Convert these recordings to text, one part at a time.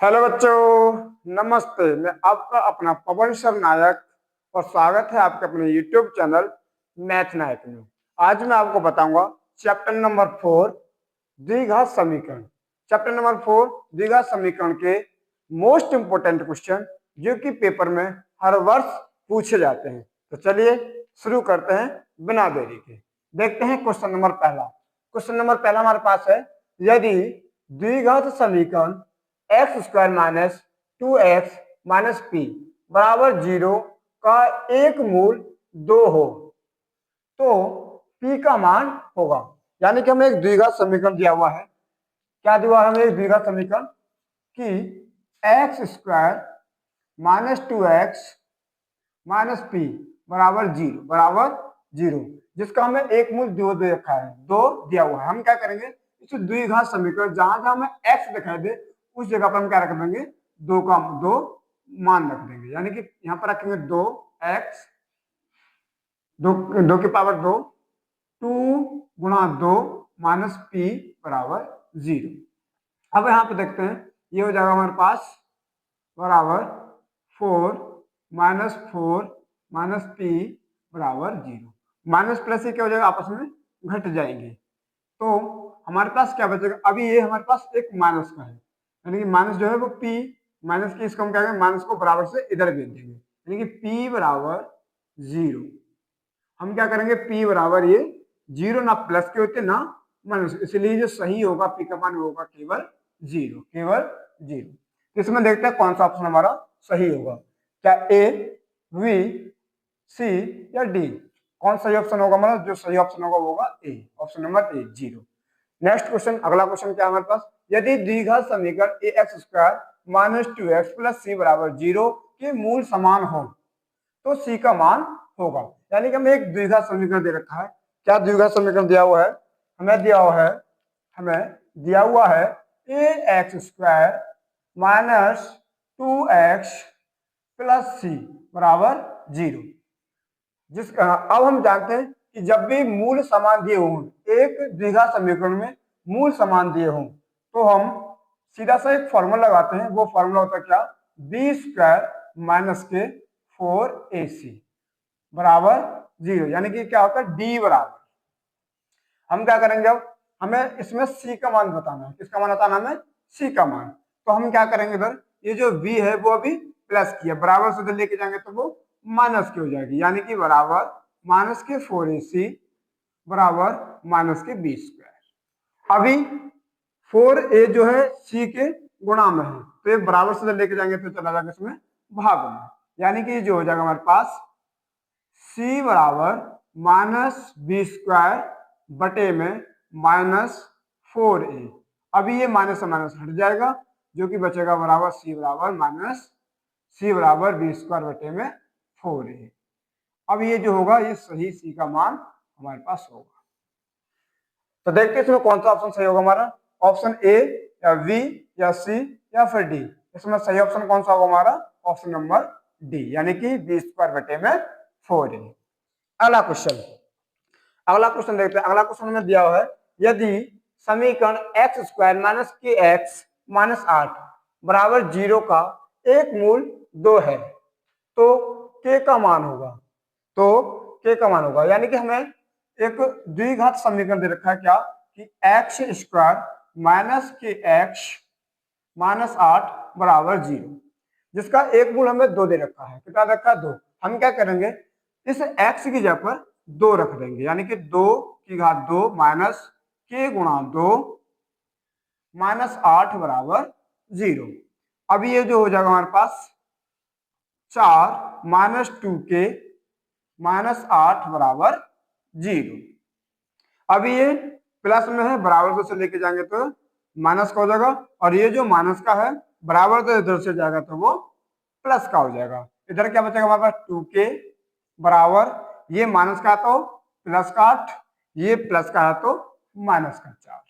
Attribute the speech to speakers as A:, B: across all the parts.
A: Hello बच्चों, नमस्ते। मैं आपका अपना पवन सर नायक और स्वागत है आपके अपने यूट्यूब चैनल मैथ नायक में। आज मैं आपको बताऊंगा चैप्टर नंबर 4 द्विघात समीकरण। चैप्टर नंबर 4 द्विघात समीकरण के मोस्ट इंपोर्टेंट क्वेश्चन जो कि पेपर में हर वर्ष पूछे जाते हैं। तो चलिए शुरू करते हैं बिना देरी के। देखते हैं क्वेश्चन नंबर पहला। क्वेश्चन नंबर पहला हमारे पास है, यदि द्विघात समीकरण x square minus 2x minus P बराबर 0 का एक मूल 2 हो तो p का मान होगा। यानी कि हमें एक द्विघात समीकरण दिया हुआ है। क्या दिया हुआ है हमें? एक द्विघात समीकरण कि x square minus 2x minus P बराबर जीरो, जिसका हमें एक मूल 2 दे रखा है, 2 दिया हुआ है। हम क्या करेंगे, इस द्विघात समीकरण जहां जहां हमें x दिखाई दे उस जगह पर हम क्या रख देंगे, 2 मान रख देंगे। यानी कि यहाँ पर रखेंगे 2x, 2 की पावर 2, 2 गुणा 2 माइनस पी बराबर 0। अब यहाँ पे देखते हैं, ये हो जाएगा हमारे पास बराबर 4 माइनस पी बराबर 0। माइनस प्लस ये क्या हो जाएगा, आपस में घट जाएंगे। तो हमारे पास क्या बचेगा, अभी ये हमारे पास एक माइनस का है, यानी कि माइनस जो है वो p माइनस की, इसको हम क्या करेंगे, माइनस को बराबर से इधर भेज देंगे, यानी कि p बराबर 0। हम क्या करेंगे, p बराबर ये 0 ना प्लस के होते ना माइनस, इसलिए जो सही होगा p का मान होगा केवल 0, केवल 0। इसमें देखते हैं कौन सा ऑप्शन हमारा सही होगा, क्या ए, बी, सी या डी। कौन सही ऑप्शन होगा हमारा? जो सही ऑप्शन होगा वो होगा A, option number A, 0। Next question, अगला क्वेश्चन क्या है हमारे पास, यदि द्विघात समीकरण a x square minus 2x plus c बराबर 0 के मूल समान हो तो सी का मान होगा। यानी कि हमें एक द्विघात समीकरण दे रखा है। क्या द्विघात समीकरण दिया हुआ है? हमें दिया हुआ है a x square minus 2x plus c बराबर 0। जिसका अब हम जानते हैं कि जब भी मूल समान दिए हों, एक द्विघात समीकरण में मूल समान दिए हों, तो हम सीधा सा एक फॉर्मूला लगाते हैं। वो फॉर्मूला होता है क्या, बी स्क्वायर माइनस के 4ac बराबर 0। यानी कि क्या होता है, डी बराबर, हम क्या करेंगे, अब हमें इसमें सी का मान बताना है। किसका मान बताना है हमें? सी का मान। तो हम क्या करेंगे, इधर ये जो v है वो अभी प्लस की है, बराबर से लेके जाएंगे तो वो माइनस की हो जाएगी, यानी कि बराबर माइनस के 4ac बराबर माइनस के बी स्क्वायर। अभी 4a जो है c के गुणा में है, तो ये बराबर से लेके जाएंगे तो चला जाएगा इसमें भाग में, यानी कि जो हो जाएगा हमारे पास c बराबर माइनस बी स्क्वायर बटे में माइनस 4a। अभी ये माइनस से माइनस हट जाएगा, जो कि बचेगा बराबर c बराबर माइनस सी बराबर बी स्क्वायर बटे में 4a। अब ये जो होगा, ये सही c का मान हमारे पास होगा। तो देखते हैं इसमें कौन सा ऑप्शन सही होगा हमारा, ऑप्शन ए या बी या सी या फिर डी। इसमें सही ऑप्शन कौन सा होगा हमारा? ऑप्शन नंबर डी, यानी कि बी स्क्वायर बटे में 4a। अगला क्वेश्चन देखते हैं। अगला क्वेश्चन में दिया हुआ है, यदि समीकरण एक्स स्क्वायर माइनस के एक्स माइनस 8 बराबर 0 का एक मूल 2 है तो k का मान होगा। यानी कि हमें एक द्विघात समीकरण दे रखा है, क्या कि एक्स स्क्वायर माइनस के एक्स माइनस 8 बराबर 0, जिसका एक मूल हमें 2 दे रखा है। कितना रखा है? 2। हम क्या करेंगे, इस x की जगह पर 2 रख देंगे, यानी कि 2 की घात 2 माइनस k गुणा 2 माइनस 8 बराबर 0। अब ये जो हो जाएगा हमारे पास 4 माइनस 2k माइनस 8 बराबर 0। अभी ये प्लस में है, बराबर से लेके जाएंगे तो माइनस का हो जाएगा, और ये जो माइनस का है बराबर तो इधर से जाएगा तो वो प्लस का हो जाएगा। इधर क्या बचेगा हमारे पास 2k बराबर, ये माइनस का है तो प्लस का 8, ये प्लस का है तो माइनस का 4।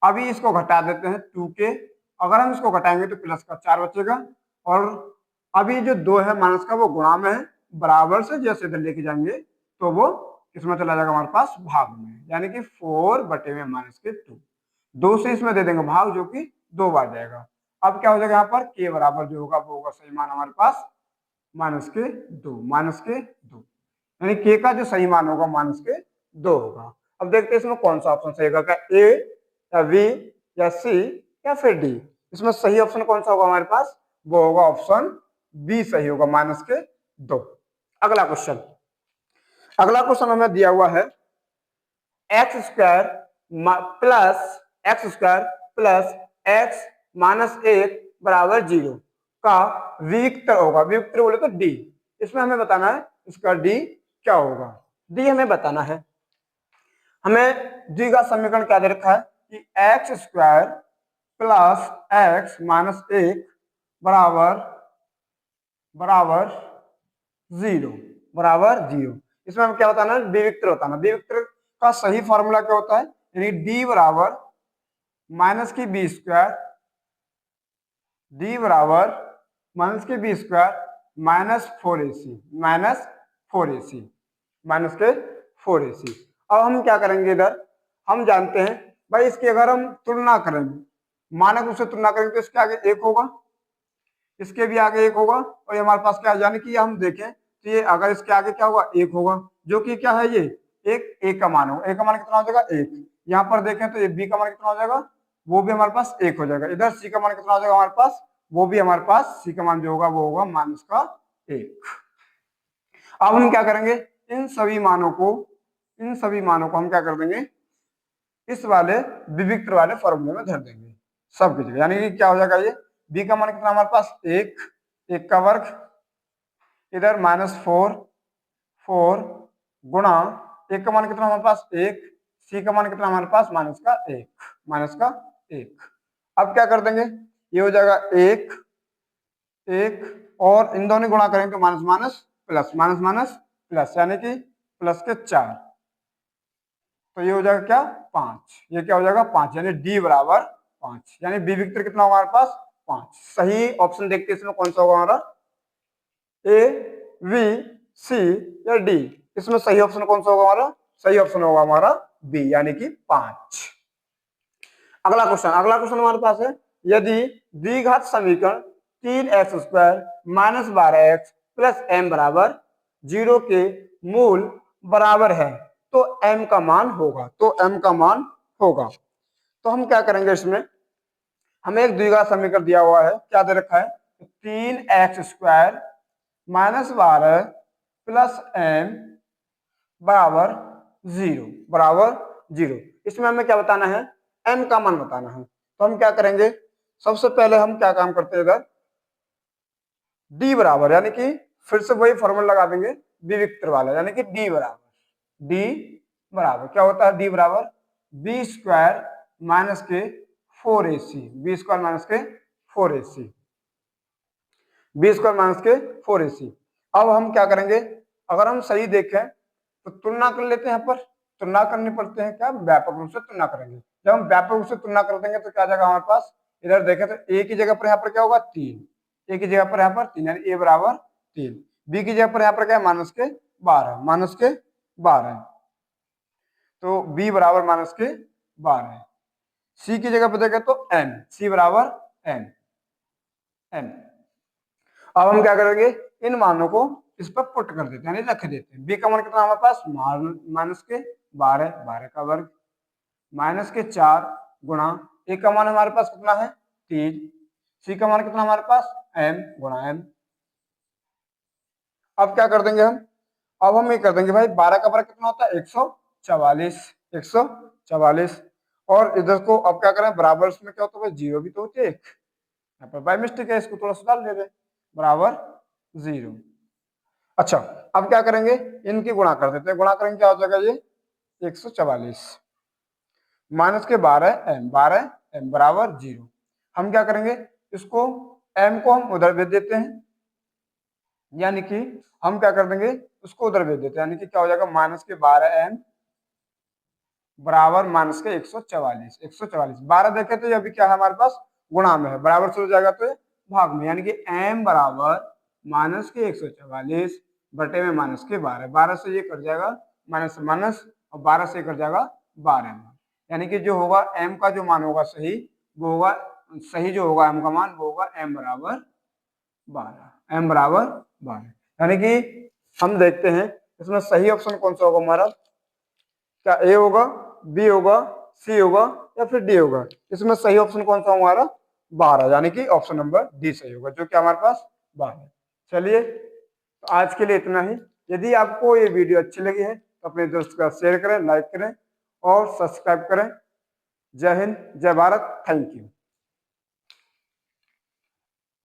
A: अभी इसको घटा देते हैं 2k, अगर हम इसको घटाएंगे तो प्लस का 4 बचेगा, और अभी जो 2 है माइनस का वो गुणा में है, बराबर से जैसे इधर लेके जाएंगे तो वो किसमें चला जाएगा हमारे पास? भाग में, यानी कि 4 बटे में माइनस के 2। 2 से इसमें दे देंगे भाग, जो कि 2 बार जाएगा। अब क्या हो जाएगा यहाँ पर के बराबर जो होगा वो होगा सही मान हमारे पास -2 यानी के का जो सही मान होगा -2 होगा। अब देखते हैं इसमें कौन सा ऑप्शन सही होगा, क्या ए या बी या सी या फिर डी। इसमें सही ऑप्शन कौन सा होगा हमारे पास, वो होगा ऑप्शन बी सही होगा -2। अगला क्वेश्चन हमें दिया हुआ है x² प्लस x -1 बराबर 0 का विविक्तर होगा। विविक्तर बोले तो डी। इसमें हमें बताना है इसका डी क्या होगा। डी हमें बताना है, हमें द्विघात समीकरण क्या दे रखा है कि x² प्लस x -1 बराबर 0 इसमें हमें क्या बताना है, विविक्तर बताना। विविक्तर का सही फॉर्मूला क्या होता है, यानी डी बराबर -b² -4ac अब हम क्या करेंगे, इधर हम जानते हैं भाई इसकी अगर हम तुलना करेंगे, मानक रूप से तुलना करेंगे तो इसके आगे 1 होगा, इसके भी आगे 1 होगा, और ये हमारे पास क्या है, यानी कि हम देखें तो ये अगर इसके आगे क्या होगा 1 होगा, जो कि क्या है ये एक का मान होगा। एक का मान कितना हो जाएगा 1। यहाँ पर देखें तो ये बी का मान कितना हो जाएगा, वो भी हमारे पास 1 हो जाएगा। इधर सी का मान कितना हो जाएगा हमारे पास, वो भी हमारे पास सी का मान जो होगा वो होगा -1। अब हम क्या करेंगे, इन सभी मानों को हम क्या कर देंगे, इस वाले विविक्तर वाले फॉर्मूले में धर देंगे सबकी जगह। यानी कि क्या हो जाएगा, ये बी का मान कितना हमारे पास 1 का वर्ग, इधर -4 गुणा 1 का मान कितना हमारे पास 1, सी का मान कितना हमारे पास -1। अब क्या कर देंगे, ये हो जाएगा 1 और इन दोनों गुणा करेंगे तो माइनस प्लस यानी कि प्लस के 4, तो ये हो जाएगा क्या 5। ये क्या हो जाएगा 5, यानी डी बराबर 5, यानी बी विक्टर कितना होगा हमारे पास 5। सही ऑप्शन देखते हैं इसमें कौन सा होगा हमारा, ए बी सी या डी। इसमें सही ऑप्शन कौन सा होगा हमारा, सही ऑप्शन होगा हमारा बी, यानी कि 5। अगला क्वेश्चन हमारे पास है, यदि द्विघात समीकरण 3x² -12x प्लस m बराबर 0 के मूल बराबर है तो m का मान होगा। तो हम क्या करेंगे, इसमें हमें एक द्विघात समीकरण दिया हुआ है, क्या दे रखा है 3x² -12 प्लस m बराबर 0। इसमें हमें क्या बताना है, m का मान बताना है। तो हम क्या करेंगे, सबसे पहले हम क्या काम करते हैं, इधर d बराबर, यानी कि फिर से वही फॉर्मूला लगा देंगे विविक्तर वाला, यानी कि d बराबर क्या होता है, d बराबर b² माइनस के 4ac। अब हम क्या करेंगे, अगर हम सही देखें तो तुलना कर लेते हैं। यहाँ पर तुलना करनी पड़ते हैं, क्या व्यापक रूप से तुलना करेंगे। जब हम व्यापक रूप से तुलना कर देंगे तो क्या जाएगा हमारे पास, इधर देखें तो a की जगह पर यहाँ पर क्या होगा 3, a की जगह पर यहाँ पर 3, यानी a बराबर 3। b की जगह पर यहाँ पर क्या है -12, तो b बराबर -12। c की जगह पर देखें तो n, c बराबर n। अब हम क्या करेंगे, इन मानों को इस पर पुट कर देते हैं, यानी रख देते हैं। b का मान कितना हमारे पास -12 का वर्ग -4 गुणा a का मान हमारे पास कितना है 3, c का मान कितना हमारे पास m गुणा m। अब क्या कर देंगे हम, अब हम ये कर देंगे भाई 12 का वर्ग कितना होता है 144। और इधर को अब क्या करें, बराबर में क्या होता है 0 भी तो होती है, यहाँ पर बाय मिस्टेक है, इसको थोड़ा सा डाल देते बराबर 0। अच्छा, अब क्या करेंगे, इनकी गुणा कर देते हैं। गुणा करेंगे क्या हो जाएगा, ये 144 माइनस के 12m बराबर 0। हम क्या करेंगे, इसको m को हम उधर भेज देते हैं, यानी कि हम क्या कर देंगे, उसको उधर भेज देते हैं, यानी कि क्या हो जाएगा -12m बराबर -144। 12 देखे तो ये अभी क्या है हमारे पास गुणा में है, बराबर से हो जाएगा तो ये भाग में, यानी कि m बराबर -144 बटे में -12 से ये कट जाएगा माइनस माइनस, और 12 से कट जाएगा 12। यानी कि जो होगा m का जो मान होगा सही वो होगा सही जो होगा m का मान वो होगा m बराबर 12, m बराबर 12। यानी कि हम देखते हैं इसमें सही ऑप्शन कौन सा होगा हमारा, क्या ए होगा, बी होगा, सी होगा या फिर डी होगा। इसमें सही ऑप्शन कौन सा हमारा 12, यानी कि ऑप्शन नंबर डी सही होगा, जो कि हमारे पास 12। चलिए तो आज के लिए इतना ही। यदि आपको ये वीडियो अच्छी लगी है तो अपने दोस्त का शेयर करें, लाइक करें और सब्सक्राइब करें। जय हिंद, जय भारत, थैंक यू।